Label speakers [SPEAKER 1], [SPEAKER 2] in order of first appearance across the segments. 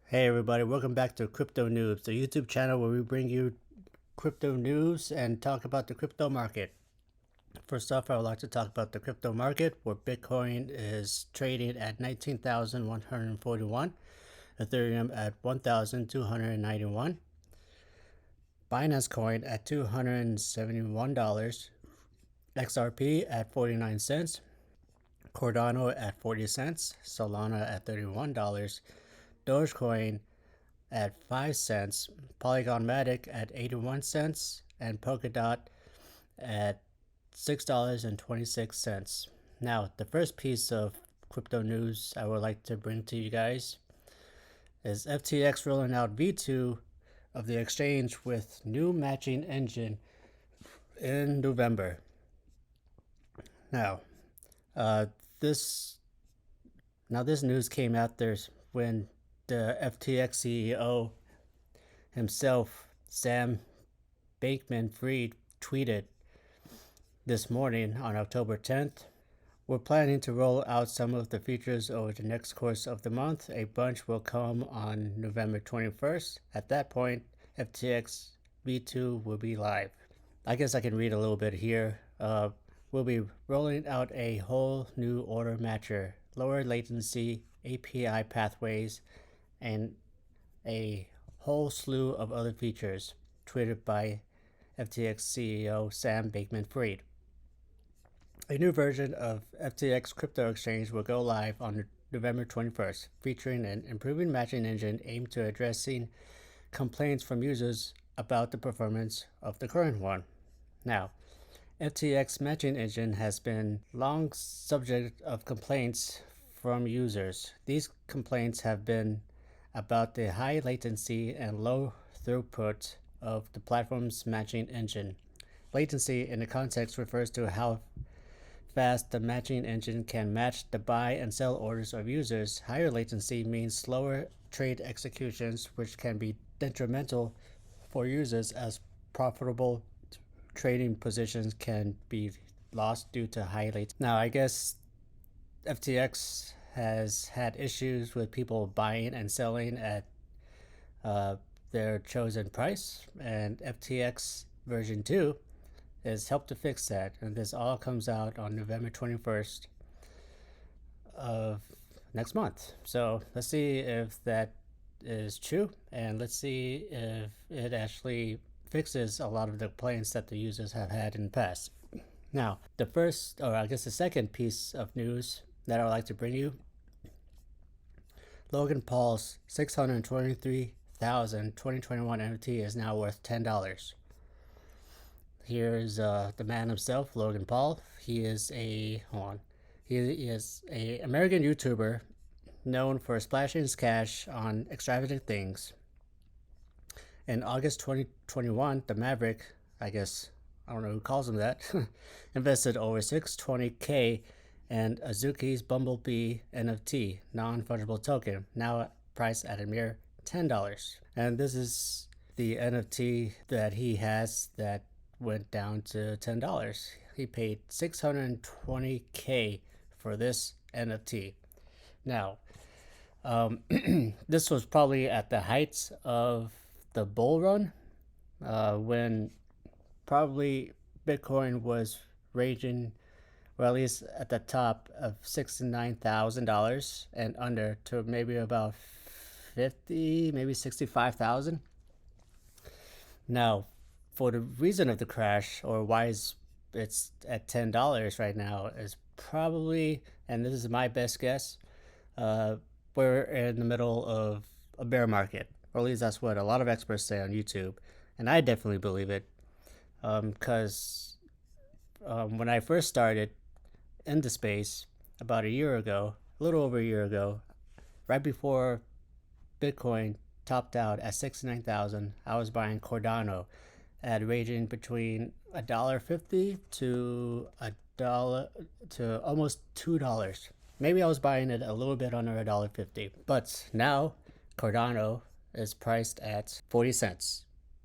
[SPEAKER 1] Hey everybody, welcome back to Crypto News, the YouTube channel where we bring you crypto news and talk about the crypto market. First off, I would like to talk about the crypto market where Bitcoin is trading at 19,141, Ethereum at 1,291, Binance Coin at $271, XRP at 49 cents, Cardano at 40 cents, Solana at $31, Dogecoin at 5 cents, Polygon Matic at 81 cents, and Polkadot at $6.26. Now, the first piece of crypto news I would like to bring to you guys is FTX rolling out V2 of the exchange with new matching engine in November. Now, this this news came out there when the FTX CEO himself, Sam Bankman-Fried, tweeted this morning on October 10th. We're planning to roll out some of the features over the next course of the month. A bunch will come on November 21st. At that point, FTX V2 will be live. I guess I can read a little bit here. We'll be rolling out a whole new order matcher, lower latency, API pathways, and a whole slew of other features, tweeted by FTX CEO Sam Bankman-Fried. A new version of FTX crypto exchange will go live on November 21st, featuring an improving matching engine aimed to addressing complaints from users about the performance of the current one. Now, FTX matching engine has been long subject of complaints from users. These complaints have been about the high latency and low throughput of the platform's matching engine. Latency in the context refers to how fast the matching engine can match the buy and sell orders of users. Higher latency means slower trade executions, which can be detrimental for users as profitable trading positions can be lost due to high latency. Now, I guess FTX has had issues with people buying and selling at their chosen price, and FTX version 2 is helped to fix that, and this all comes out on November 21st of next month. So let's see if that is true, and let's see if it actually fixes a lot of the complaints that the users have had in the past. Now, the first, or I guess the second piece of news that I would like to bring you, Logan Paul's 623,000 2021 NFT is now worth $10. Here's the man himself, Logan Paul. He is a American YouTuber known for splashing his cash on extravagant things. In August 2021, the Maverick, I guess, I don't know who calls him that, invested over $620K in Azuki's Bumblebee NFT, non-fungible token, now priced at a mere $10. And this is the NFT that he has that went down to $10. He paid $620K for this NFT. Now, this was probably at the heights of the bull run, when probably Bitcoin was ranging, or at least at the top of $69,000 and under, to maybe about 50, maybe 65,000. Now, for the reason of the crash, or why it's at $10 right now, is probably, and this is my best guess, we're in the middle of a bear market, or at least that's what a lot of experts say on YouTube, and I definitely believe it, because when I first started in the space about a year ago, a little over a year ago, right before Bitcoin topped out at 69,000, I was buying Cardano at ranging between $1.50 to $1 to almost $2. Maybe I was buying it a little bit under $1.50, but now Cardano is priced at 40 cents.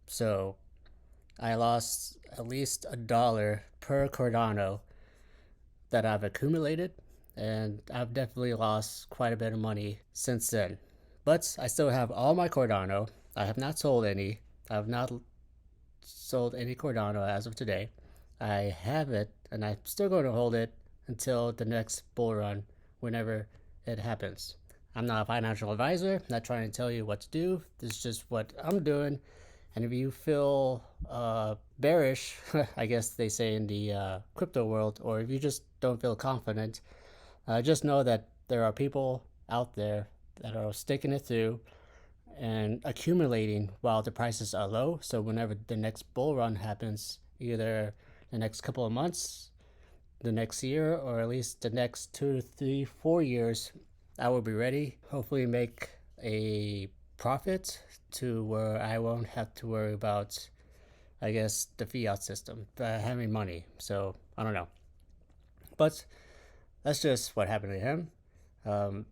[SPEAKER 1] So I lost at least $1 per Cardano that I've accumulated, and I've definitely lost quite a bit of money since then. But I still have all my Cardano. I have not sold any. I have not sold any Cardano as of today. I have it, and I'm still going to hold it until the next bull run, whenever it happens. I'm not a financial advisor, not trying to tell you what to do. This is just what I'm doing. And if you feel bearish, I guess they say in the crypto world, or if you just don't feel confident, just know that there are people out there that are sticking it through and accumulating while the prices are low. So whenever the next bull run happens, either the next couple of months, the next year, or at least the next 2 to 3, 4 years, I will be ready. Hopefully make a profit to where I won't have to worry about, I guess, the fiat system, having money. So I don't know. But that's just what happened to him. Um,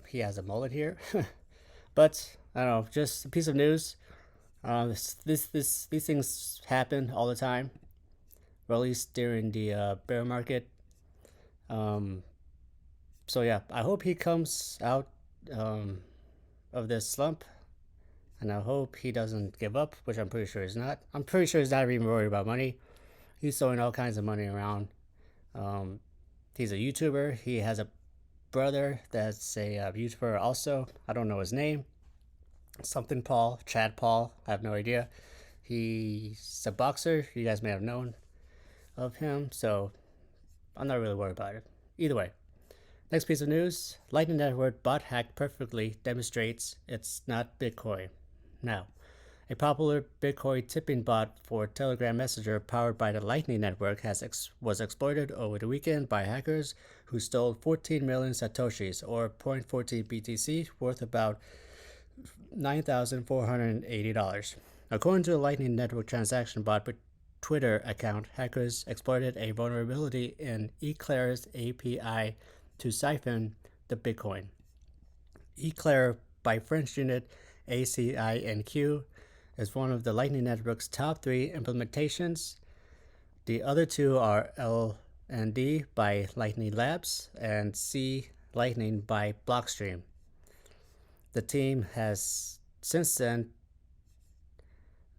[SPEAKER 1] he has a mullet here. But I don't know, just a piece of news. These things happen all the time, or at least during the bear market. Um, so yeah, I hope he comes out of this slump, and I hope he doesn't give up, which I'm pretty sure he's not. I'm pretty sure he's not even worried about money. He's throwing all kinds of money around. Um, he's a YouTuber. He has a brother that's a YouTuber also. I don't know his name. Something Paul, Chad Paul. I have no idea. He's a boxer. You guys may have known of him, so I'm not really worried about it. Either way, next piece of news: Lightning Network bot hack perfectly demonstrates it's not Bitcoin. Now, a popular Bitcoin tipping bot for Telegram Messenger powered by the Lightning Network was exploited over the weekend by hackers who stole 14 million Satoshis, or 0.14 BTC, worth about $9,480. According to the Lightning Network transaction bot Twitter account, hackers exploited a vulnerability in Eclair's API to siphon the Bitcoin. Eclair, by French unit ACINQ, is one of the Lightning Network's top 3 implementations. The other two are LND by Lightning Labs and C Lightning by Blockstream. The team has since then,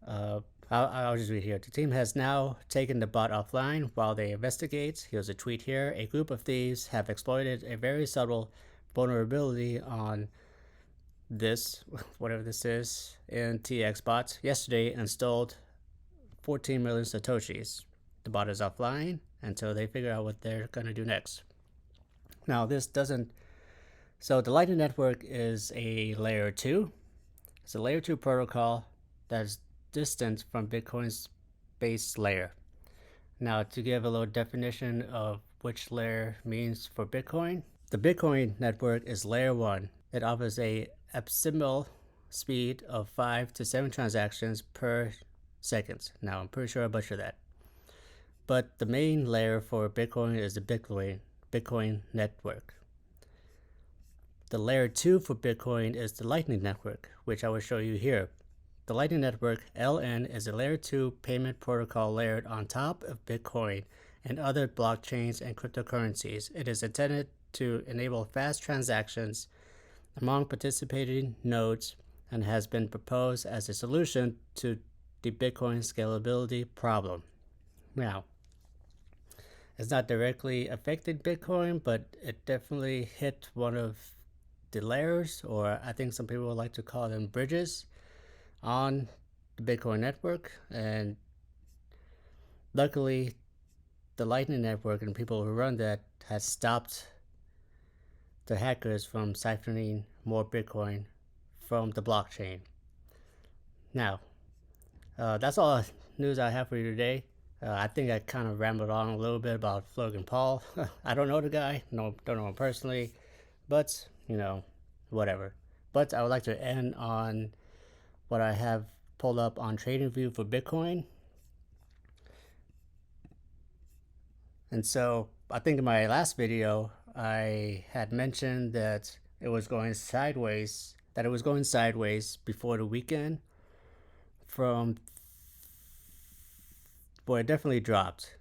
[SPEAKER 1] I'll just read here. The team has now taken the bot offline while they investigate. Here's a tweet here. A group of thieves have exploited a very subtle vulnerability on this, whatever this is, in TX bots yesterday and stole 14 million Satoshis. The bot is offline until they figure out what they're going to do next. Now, this doesn't. So, the Lightning Network is a layer 2. It's a layer 2 protocol that is distant from Bitcoin's base layer. Now, to give a little definition of which layer means for Bitcoin, the Bitcoin network is layer 1. It offers a abysmal speed of 5 to 7 transactions per second. Now, I'm pretty sure I butchered that. But the main layer for Bitcoin is the Bitcoin network. The layer 2 for Bitcoin is the Lightning Network, which I will show you here. The Lightning Network, LN, is a layer 2 payment protocol layered on top of Bitcoin and other blockchains and cryptocurrencies. It is intended to enable fast transactions among participating nodes and has been proposed as a solution to the Bitcoin scalability problem. Now, it's not directly affecting Bitcoin, but it definitely hit one of the layers, or I think some people would like to call them bridges, on the Bitcoin network. And luckily, the Lightning Network and people who run that has stopped the hackers from siphoning more Bitcoin from the blockchain. Now, that's all the news I have for you today. I think I kind of rambled on a little bit about Logan Paul. I don't know the guy, don't know him personally, but whatever. But I would like to end on what I have pulled up on TradingView for Bitcoin. And so I think in my last video, I had mentioned that it was going sideways, before the weekend it definitely dropped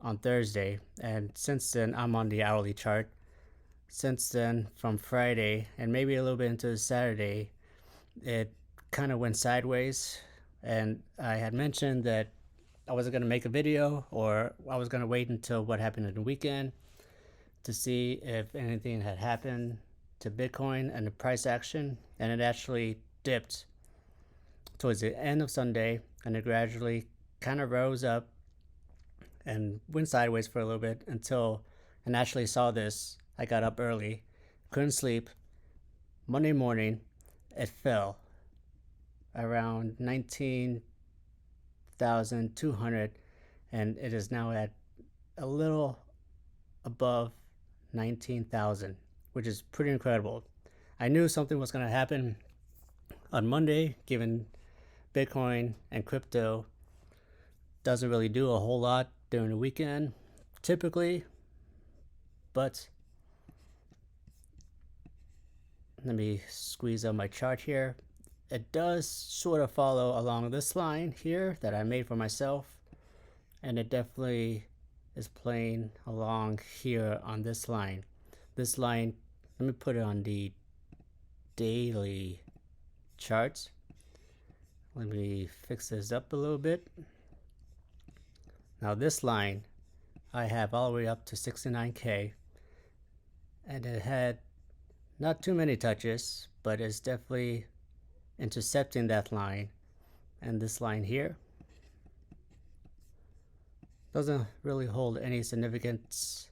[SPEAKER 1] on Thursday. And since then, I'm on the hourly chart. since then, from Friday and maybe a little bit into Saturday, it kind of went sideways. And I had mentioned that I wasn't going to make a video, or I was going to wait until what happened in the weekend to see if anything had happened to Bitcoin and the price action. And it actually dipped towards the end of Sunday, and it gradually kind of rose up and went sideways for a little bit until, and actually saw this. I got up early, couldn't sleep. Monday morning, it fell around 19,200, and it is now at a little above 19,000, which is pretty incredible. I knew something was going to happen on Monday, given Bitcoin and crypto doesn't really do a whole lot during the weekend typically, but let me squeeze out my chart here. It does sort of follow along this line here that I made for myself, and it definitely is playing along here on this line. This line, let me put it on the daily charts. Let me fix this up a little bit. Now this line I have all the way up to 69K, and it had not too many touches, but it's definitely intercepting that line. And this line here doesn't really hold any significance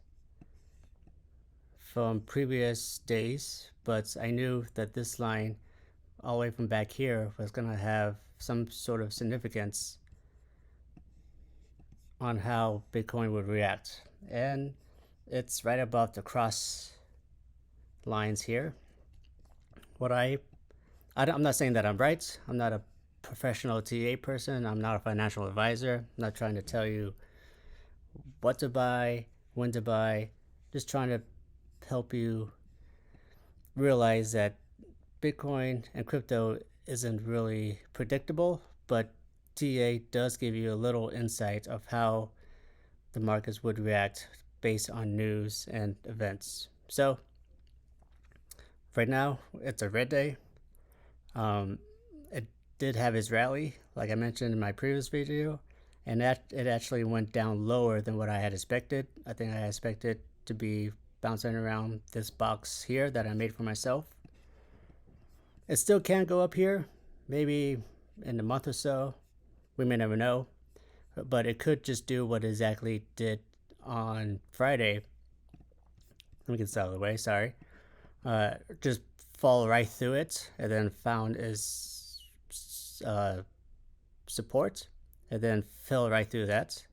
[SPEAKER 1] from previous days, but I knew that this line all the way from back here was going to have some sort of significance on how Bitcoin would react. And it's right above the cross lines here. I'm not saying that I'm right. I'm not a professional TA person. I'm not a financial advisor. I'm not trying to tell you what to buy, when to buy. Just trying to help you realize that Bitcoin and crypto isn't really predictable, but TA does give you a little insight of how the markets would react based on news and events. So right now it's a red day. It did have its rally, like I mentioned in my previous video, and that it actually went down lower than what I had expected. I think I expected to be bouncing around this box here that I made for myself. It still can go up here, maybe in a month or so. We may never know, but it could just do what exactly did on Friday. Let me get this out of the way, sorry. Just fall right through it, and then found its support, and then fell right through that.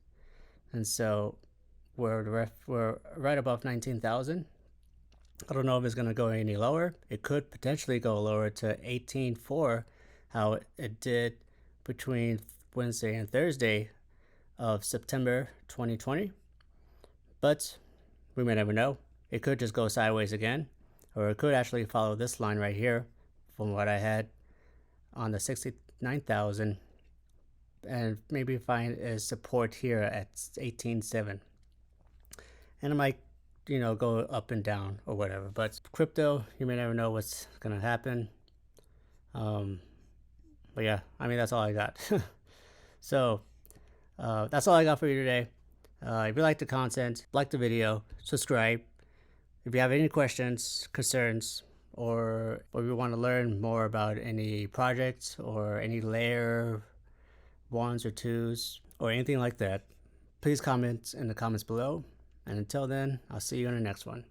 [SPEAKER 1] And so we're right above 19,000. I don't know if it's going to go any lower. It could potentially go lower to 18.4, how it did between Wednesday and Thursday of September 2020. But we may never know. It could just go sideways again, or it could actually follow this line right here from what I had on the 69,000, and maybe find a support here at 18.7. And it might, go up and down or whatever. But crypto, you may never know what's gonna happen. But yeah, that's all I got. So that's all I got for you today. If you like the content, like the video, subscribe. If you have any questions, concerns, or if you want to learn more about any projects or any layer 1s or 2s or anything like that, please comment in the comments below. And until then, I'll see you in the next one.